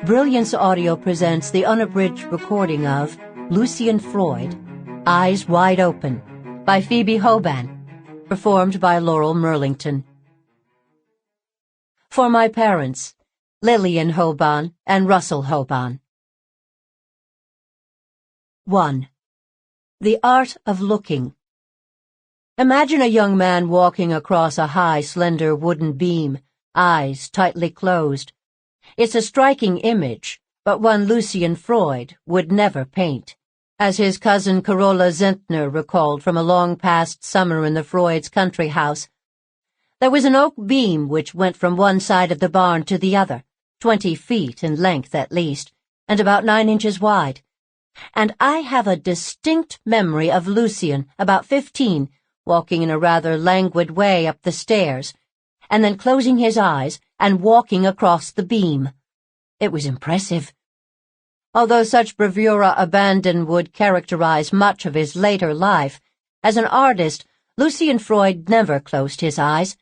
Brilliance Audio presents the unabridged recording of Lucian Freud, Eyes Wide Open, by Phoebe Hoban, performed by Laural Merlington. For my parents, Lillian Hoban and Russell Hoban. 1. The Art of Looking. Imagine a young man walking across a high, slender wooden beam, eyes tightly closed. It's a striking image, but one Lucian Freud would never paint, as his cousin Carola Zentner recalled from a long-past summer in the Freuds' country house. There was an oak beam which went from one side of the barn to the other, 20 feet in length at least, and about 9 inches wide. And I have a distinct memory of Lucian, about 15, walking in a rather languid way up the stairs, and then closing his eyes and walking across the beam. It was impressive. Although such bravura abandon would characterize much of his later life, as an artist, Lucian Freud never closed his eyes.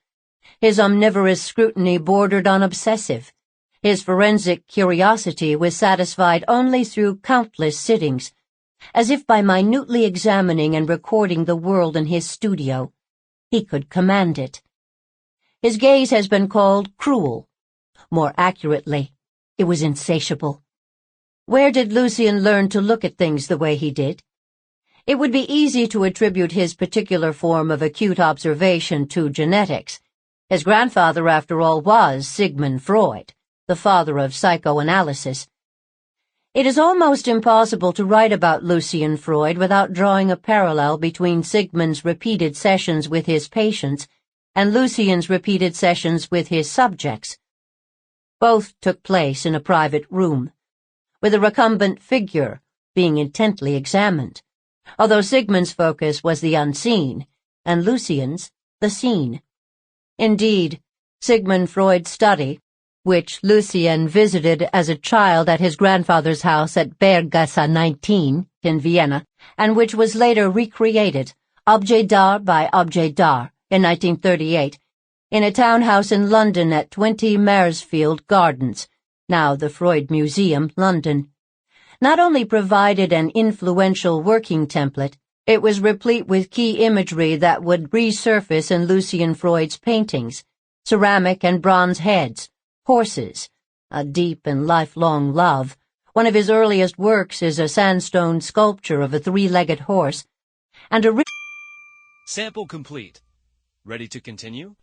His omnivorous scrutiny bordered on obsessive. His forensic curiosity was satisfied only through countless sittings, as if by minutely examining and recording the world in his studio, he could command it. His gaze has been called cruel. More accurately, it was insatiable. Where did Lucian learn to look at things the way he did? It would be easy to attribute his particular form of acute observation to genetics. His grandfather, after all, was Sigmund Freud, the father of psychoanalysis. It is almost impossible to write about Lucian Freud without drawing a parallel between Sigmund's repeated sessions with his patients and Lucian's repeated sessions with his subjects. Both took place in a private room, with a recumbent figure being intently examined, although Sigmund's focus was the unseen, and Lucian's the seen. Indeed, Sigmund Freud's study, which Lucian visited as a child at his grandfather's house at Berggasse 19 in Vienna, and which was later recreated, objet d'art by objet d'art, in 1938, in a townhouse in London at 20 Maresfield Gardens, now the Freud Museum, London, not only provided an influential working template, it was replete with key imagery that would resurface in Lucian Freud's paintings: ceramic and bronze heads, horses, a deep and lifelong love. One of his earliest works is a sandstone sculpture of a 3-legged horse, and a Sample complete. Ready to continue?